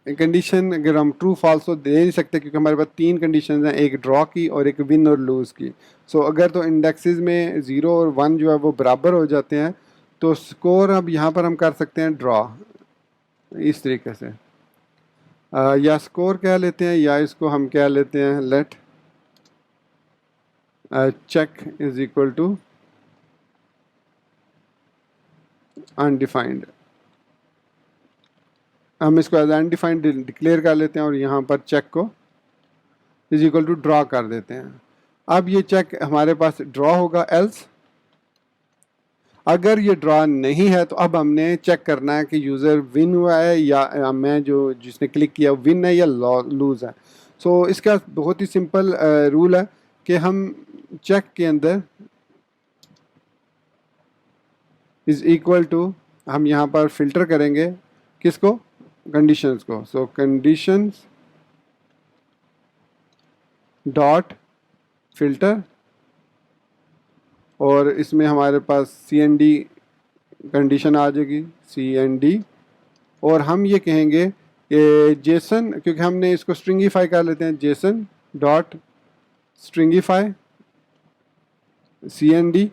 कंडीशन अगर हम ट्रू फॉल्स तो दे नहीं सकते क्योंकि हमारे पास 3 कंडीशन हैं, एक ड्रॉ की और एक विन और लूज़ की। सो अगर तो इंडेक्सेस में 0 और 1 जो है वो बराबर हो जाते हैं तो स्कोर अब यहाँ पर हम कर सकते हैं ड्रॉ इस तरीके से, या स्कोर कह लेते हैं या इसको हम कह लेते हैं let check is equal to undefined. हम इसको एज अनडिफाइंड डिक्लेयर कर लेते हैं और यहाँ पर चेक को इज इक्वल टू ड्रॉ कर देते हैं। अब ये चेक हमारे पास ड्रॉ होगा, एल्स अगर ये ड्रॉ नहीं है तो अब हमने चेक करना है कि यूज़र विन हुआ है या मैं जो जिसने क्लिक किया विन है या लूज़ है। सो इसका बहुत ही सिंपल रूल है कि हम चेक के अंदर इज इक्वल टू हम यहाँ पर फिल्टर करेंगे किसको, कंडीशंस को। सो कंडीशंस डॉट फिल्टर, और इसमें हमारे पास CND कंडीशन आ जाएगी, CND, और हम ये कहेंगे कि जेसन, क्योंकि हमने इसको स्ट्रिंगीफाई कर लेते हैं, JSON dot stringify CND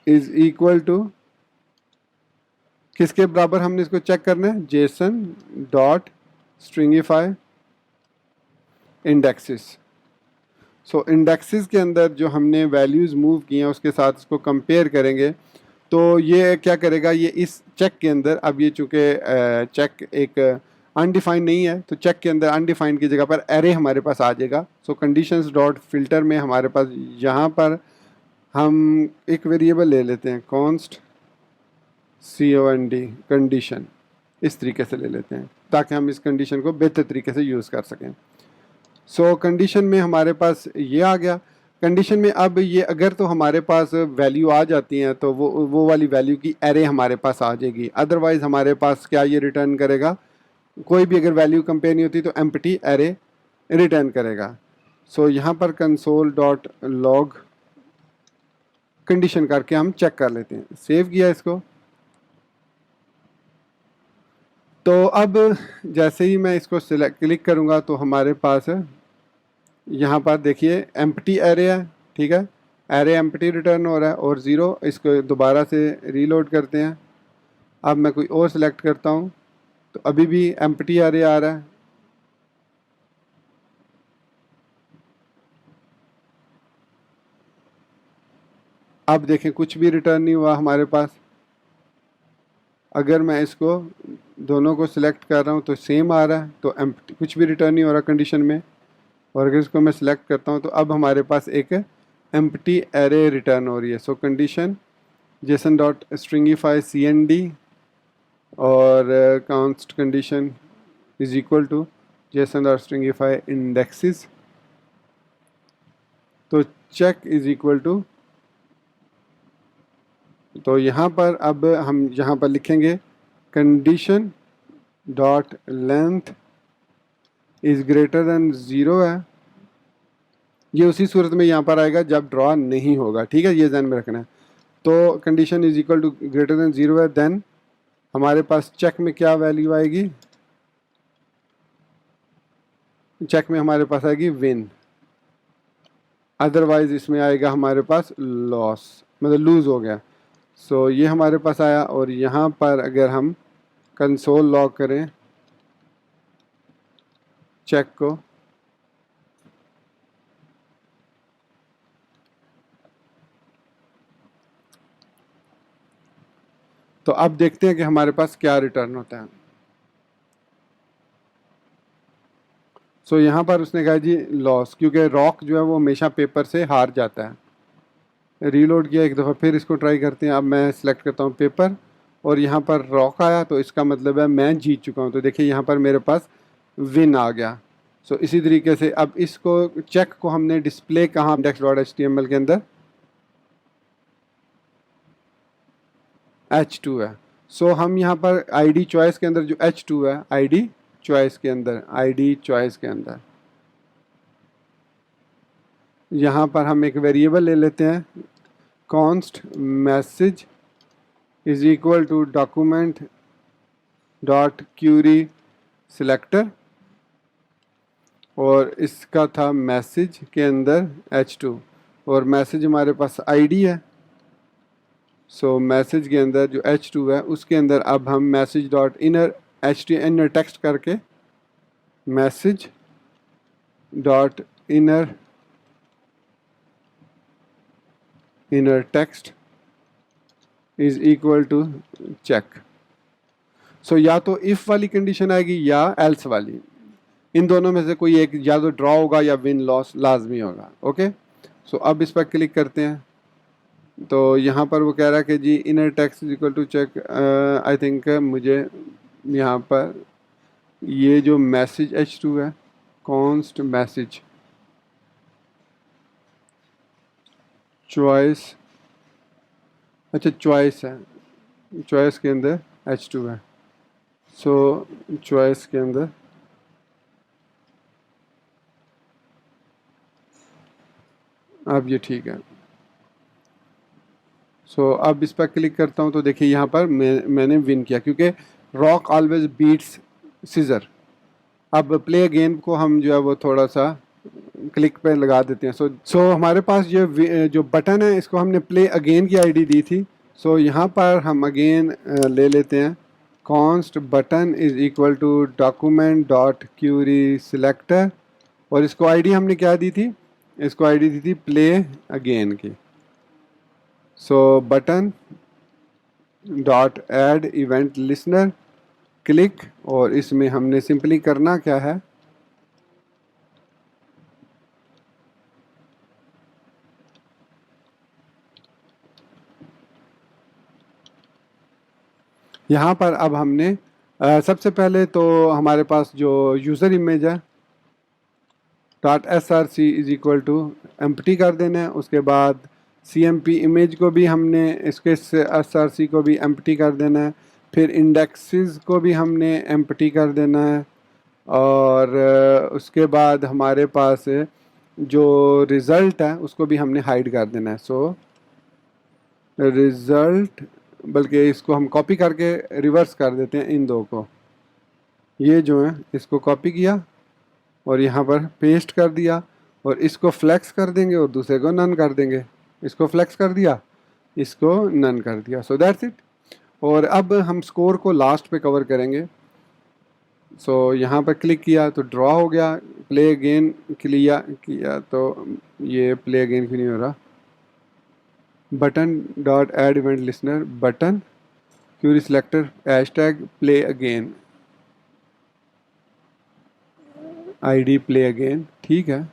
is equal to किसके बराबर हमने इसको चेक करना है, JSON dot stringify indexes. So indexes के अंदर जो हमने वैल्यूज़ मूव की हैं उसके साथ इसको कंपेयर करेंगे तो ये क्या करेगा, ये इस चेक के अंदर, अब ये चूँकि चेक एक अनडिफाइंड नहीं है तो चेक के अंदर अनडिफाइंड की जगह पर एरे हमारे पास आ जाएगा। सो कंडीशंस डॉट फिल्टर में हमारे पास यहाँ पर हम एक वेरिएबल ले लेते हैं कॉन्स्ट COND कंडीशन, इस तरीके से ले लेते हैं ताकि हम इस कंडीशन को बेहतर तरीके से यूज़ कर सकें। सो कंडीशन में हमारे पास ये आ गया। कंडीशन में अब ये अगर तो हमारे पास वैल्यू आ जाती हैं तो वो वाली वैल्यू की एरे हमारे पास आ जाएगी, अदरवाइज़ हमारे पास क्या ये रिटर्न करेगा, कोई भी अगर वैल्यू कंपेयर नहीं होती तो एम्प्टी एरे रिटर्न करेगा। सो यहाँ पर कंसोल डॉट लॉग कंडीशन करके हम चेक कर लेते हैं, सेव किया इसको। तो अब जैसे ही मैं इसको सिलेक्ट क्लिक करूँगा तो हमारे पास यहाँ पर देखिए एम्प्टी एरे है, ठीक है। एरे एम्प्टी रिटर्न हो रहा है और 0। इसको दोबारा से रीलोड करते हैं। अब मैं कोई और सिलेक्ट करता हूँ तो अभी भी एम्प्टी एरे आ रहा है। अब देखें कुछ भी रिटर्न नहीं हुआ हमारे पास। अगर मैं इसको दोनों को सिलेक्ट कर रहा हूँ तो सेम आ रहा है, तो एम्प्टी कुछ भी रिटर्न नहीं हो रहा कंडीशन में। और अगर इसको मैं सिलेक्ट करता हूँ तो अब हमारे पास एक एम्प्टी एरे रिटर्न हो रही है। So condition JSON dot stringify cnd और const condition is equal to JSON dot stringify indexes. तो चेक इज इक्वल टू, तो यहाँ पर अब हम यहाँ पर लिखेंगे condition dot length is greater than 0 है। ये उसी सूरत में यहाँ पर आएगा जब ड्रॉ नहीं होगा, ठीक है, ये ध्यान में रखना है। तो condition is equal to greater than 0 है, देन हमारे पास चेक में क्या वैल्यू आएगी? चेक में हमारे पास आएगी विन, अदरवाइज इसमें आएगा हमारे पास लॉस, मतलब लूज हो गया। सो ये हमारे पास आया। और यहाँ पर अगर हम कंसोल लॉग करें चेक को, तो अब देखते हैं कि हमारे पास क्या रिटर्न होता है। सो यहाँ पर उसने कहा जी लॉस, क्योंकि रॉक जो है वो हमेशा पेपर से हार जाता है। रीलोड किया एक दफ़ा, फिर इसको ट्राई करते हैं। अब मैं सिलेक्ट करता हूँ पेपर और यहाँ पर रॉक आया, तो इसका मतलब है मैं जीत चुका हूँ। तो देखिए यहाँ पर मेरे पास विन आ गया। सो इसी तरीके से अब इसको चेक को हमने डिस्प्ले कहाँ, index.html के अंदर h2 है। सो हम यहाँ पर id चॉइस के अंदर जो h2 है, id चॉइस के अंदर, id चॉइस के अंदर यहाँ पर हम एक वेरिएबल ले लेते हैं, const message is equal to document dot query selector, और इसका था मैसेज के अंदर h2 और मैसेज हमारे पास id है। सो मैसेज के अंदर जो h2 है उसके अंदर अब हम message dot inner inner text करके message dot inner text is equal to check. So या तो इफ वाली कंडीशन आएगी या एल्स वाली, इन दोनों में से कोई एक, या तो ड्रॉ होगा या विन लॉस लाजमी होगा। ओके, सो अब इस पर क्लिक करते हैं तो यहाँ पर वो कह रहा है कि जी inner text is equal to check. I think मुझे यहाँ पर ये जो मैसेज h2 है, कॉन्स्ट मैसेज चॉइस, अच्छा चॉइस है, चॉइस के अंदर h2 है। सो चॉइस के अंदर अब ये ठीक है। सो अब इस पर क्लिक करता हूँ तो देखिए यहाँ पर मैंने विन किया, क्योंकि रॉक ऑलवेज बीट्स सीजर। अब प्ले अगेन को हम जो है वो थोड़ा सा क्लिक पे लगा देते हैं। सो हमारे पास ये जो बटन है इसको हमने प्ले अगेन की आईडी दी थी। सो यहाँ पर हम अगेन ले लेते हैं, const button is equal to document dot query selector, और इसको आईडी हमने क्या दी थी? इसको आईडी दी थी प्ले अगेन की। So button dot add event listener click, और इसमें हमने सिंपली करना क्या है, यहाँ पर अब हमने सबसे पहले तो हमारे पास जो यूज़र इमेज है dot src is equal to empty कर देना है। उसके बाद cmp इमेज को भी हमने इसके src को भी एम्प्टी कर देना है। फिर इंडेक्सेस को भी हमने एम्प्टी कर देना है। और उसके बाद हमारे पास जो रिज़ल्ट है उसको भी हमने हाइड कर देना है। सो रिज़ल्ट, बल्कि इसको हम कॉपी करके रिवर्स कर देते हैं इन दो को, ये जो है इसको कॉपी किया और यहाँ पर पेस्ट कर दिया, और इसको फ्लेक्स कर देंगे और दूसरे को नन कर देंगे। इसको फ्लेक्स कर दिया, इसको नन कर दिया। So that's it. और अब हम स्कोर को लास्ट पे कवर करेंगे। सो यहाँ पर क्लिक किया तो ड्रॉ हो गया, प्ले अगेन किया तो ये प्ले अगेन क्यों नहीं हो रहा। Button dot add event listener button query selector hashtag play again ID play again, ठीक है।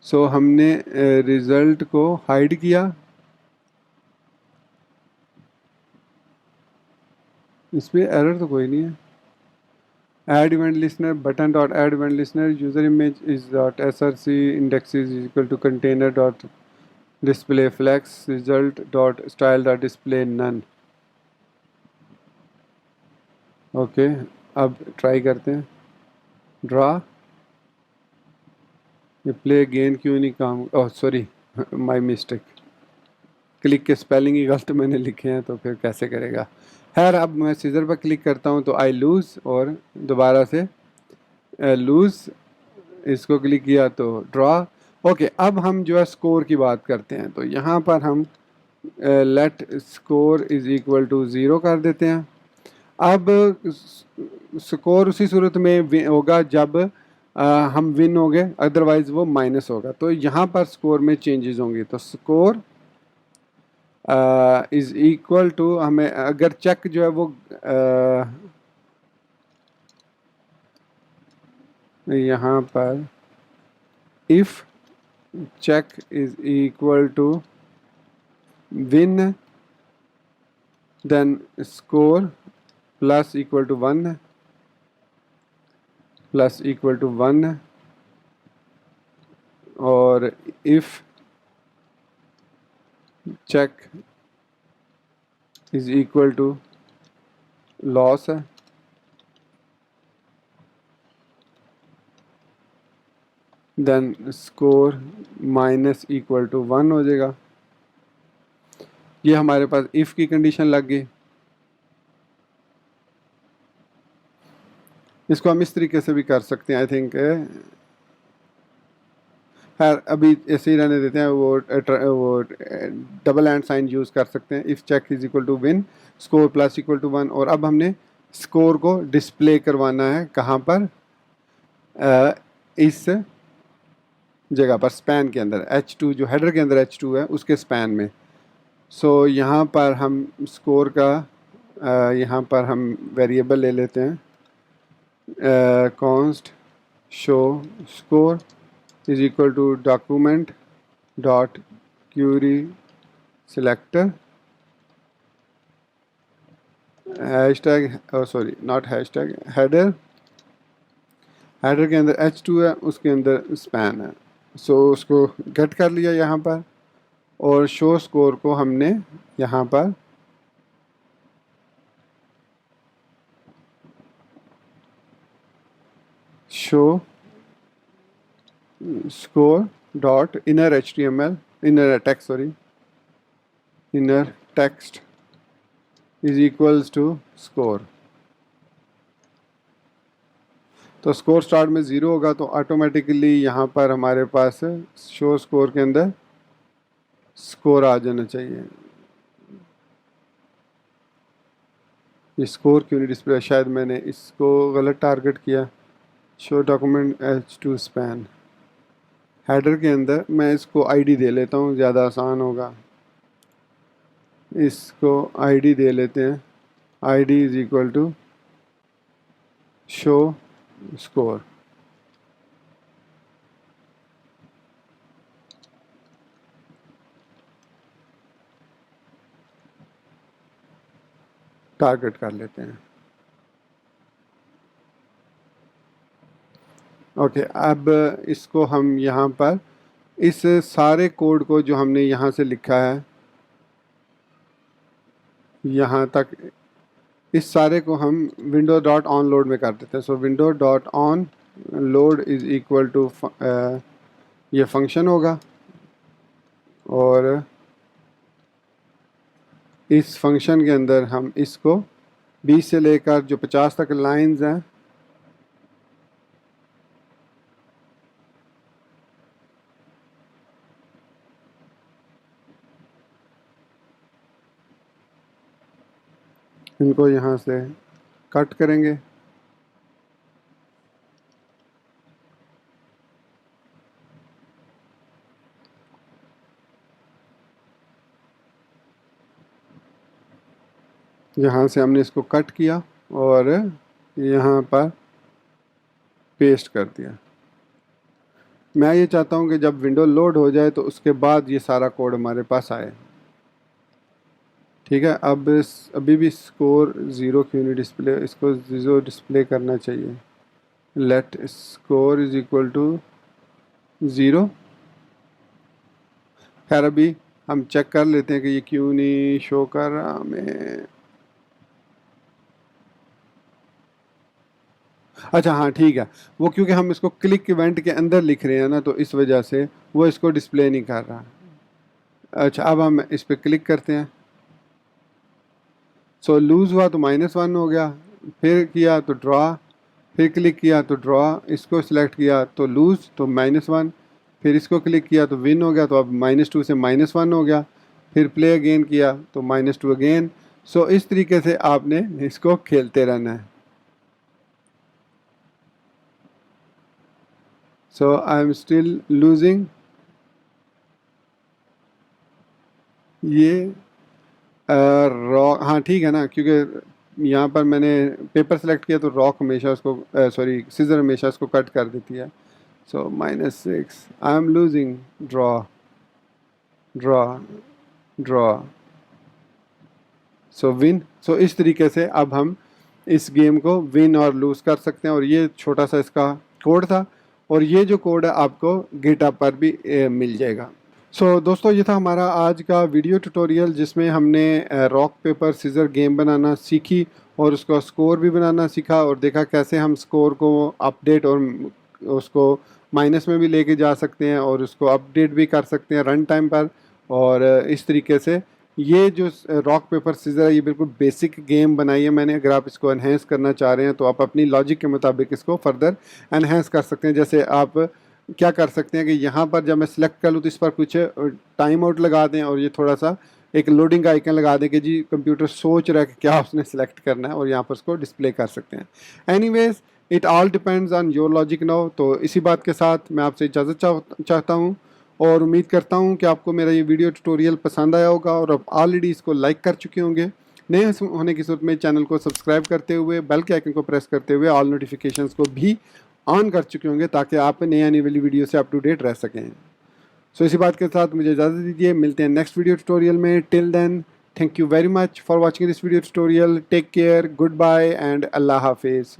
सो हमने रिजल्ट को हाइड किया, इसमें एरर तो कोई नहीं है। add event listener button dot add event listener user image is dot src index is equal to container dot display flex result dot style dot display none। Okay अब try करते हैं draw. ये play gain क्यों नहीं काम, oh sorry my mistake, click के spelling ही गलत मैंने लिखे हैं तो फिर कैसे करेगा। खैर अब मैं सीजर पर क्लिक करता हूँ तो आई लूज़ और दोबारा से लूज़, इसको क्लिक किया तो ड्रॉ। ओके अब हम जो है स्कोर की बात करते हैं तो यहाँ पर हम let score is equal to 0 कर देते हैं। अब स्कोर उसी सूरत में होगा जब हम विन हो गए, अदरवाइज वो माइनस होगा। तो यहाँ पर स्कोर में चेंजेस होंगे तो स्कोर इज़ इक्वल टू, हमें अगर चेक जो है वो यहाँ पर if check is equal to win then score plus equal to 1 plus equal to 1 और if check is equal to loss है then score minus equal to 1 हो जाएगा। ये हमारे पास इफ़ की कंडीशन लग गई। इसको हम इस तरीके से भी कर सकते हैं, आई थिंक खैर अभी ऐसे ही रहने देते हैं। वो डबल एंड साइन यूज़ कर सकते हैं, if check is equal to win score plus equal to 1। और अब हमने स्कोर को डिस्प्ले करवाना है कहाँ पर, इस जगह पर स्पैन के अंदर, H2 जो हेडर के अंदर H2 है उसके स्पैन में। सो यहाँ पर हम स्कोर का यहाँ पर हम वेरिएबल ले लेते हैं, const show score is equal to document dot query selector hashtag sorry not hashtag header, header के अंदर H2 है उसके अंदर स्पैन है। सो उसको गेट कर लिया यहाँ पर और शो स्कोर को हमने यहाँ पर show score dot inner HTML inner text sorry inner text is equals to score. तो स्कोर स्टार्ट में 0 होगा तो ऑटोमेटिकली यहाँ पर हमारे पास शो स्कोर के अंदर स्कोर आ जाना चाहिए। ये स्कोर क्यों नहीं डिस्प्ले, शायद मैंने इसको गलत टारगेट किया। Show document H2 span header के अंदर मैं इसको आईडी दे लेता हूँ, ज़्यादा आसान होगा। इसको आईडी दे लेते हैं, ID is equal to show score. Target कर लेते हैं। ओके अब इसको हम यहाँ पर इस सारे कोड को जो हमने यहाँ से लिखा है यहाँ तक, इस सारे को हम विंडो डॉट ऑन लोड में कर देते हैं। So window dot onload is equal to ये फंक्शन होगा और इस फंक्शन के अंदर हम इसको 20 से लेकर जो 50 तक लाइंस हैं इनको यहाँ से कट करेंगे। यहाँ से हमने इसको कट किया और यहाँ पर पेस्ट कर दिया। मैं ये चाहता हूँ कि जब विंडो लोड हो जाए तो उसके बाद ये सारा कोड हमारे पास आए। ठीक है, अब अभी भी स्कोर ज़ीरो क्यों नहीं डिस्प्ले, इसको ज़ीरो डिस्प्ले करना चाहिए। Let score is equal to zero. खैर अभी हम चेक कर लेते हैं कि ये क्यों नहीं शो कर रहा हमें। अच्छा हाँ ठीक है, वो क्योंकि हम इसको क्लिक इवेंट के अंदर लिख रहे हैं ना, तो इस वजह से वो इसको डिस्प्ले नहीं कर रहा। अच्छा अब हम इस पर क्लिक करते हैं। सो लूज़ हुआ तो -1 हो गया, फिर किया तो ड्रॉ, फिर क्लिक किया तो ड्रॉ, इसको सिलेक्ट किया तो लूज़ तो -1, फिर इसको क्लिक किया तो विन हो गया, तो अब -2 से -1 हो गया, फिर प्ले अगेन किया तो -2 अगेन। सो इस तरीके से आपने इसको खेलते रहना है। सो आई एम स्टिल लूजिंग। ये रॉक, हाँ ठीक है ना, क्योंकि यहाँ पर मैंने पेपर सेलेक्ट किया तो रॉक हमेशा उसको सॉरी सीजर हमेशा उसको कट कर देती है। So -6 I am losing, draw draw draw, so win. So इस तरीके से अब हम इस गेम को विन और लूज़ कर सकते हैं। और ये छोटा सा इसका कोड था, और ये जो कोड है आपको गिटहब पर भी मिल जाएगा। सो दोस्तों ये था हमारा आज का वीडियो ट्यूटोरियल, जिसमें हमने रॉक पेपर सीजर गेम बनाना सीखी और उसका स्कोर भी बनाना सीखा, और देखा कैसे हम स्कोर को अपडेट और उसको माइनस में भी लेके जा सकते हैं और उसको अपडेट भी कर सकते हैं रन टाइम पर। और इस तरीके से ये जो रॉक पेपर सीजर है, ये बिल्कुल बेसिक गेम बनाई है मैंने। अगर आप इसको एनहेंस करना चाह रहे हैं तो आप अपनी लॉजिक के मुताबिक इसको फर्दर एनहेंस कर सकते हैं। जैसे आप क्या कर सकते हैं कि यहाँ पर जब मैं सिलेक्ट कर लूँ तो इस पर कुछ टाइम आउट लगा दें, और ये थोड़ा सा एक लोडिंग का आइकन लगा दें कि जी कंप्यूटर सोच रहा है कि क्या उसने सिलेक्ट करना है, और यहाँ पर उसको डिस्प्ले कर सकते हैं। Anyways it all depends on your logic now. तो इसी बात के साथ मैं आपसे इजाज़त चाहता हूँ, और उम्मीद करता हूँ कि आपको मेरा ये वीडियो ट्यूटोरियल पसंद आया होगा, और आप ऑलरेडी इसको लाइक कर चुके होंगे। नए होने की सूरत में चैनल को सब्सक्राइब करते हुए बेल के आइकन को प्रेस करते हुए ऑल नोटिफिकेशंस को भी ऑन कर चुके होंगे, ताकि आप नई आने वाली वीडियो से अप टू डेट रह सकें। सो इसी बात के साथ मुझे इजाज़त दीजिए, मिलते हैं नेक्स्ट वीडियो ट्यूटोरियल में। Till then thank you very much for watching this video tutorial. Take care, good bye and अल्लाह हाफिज़।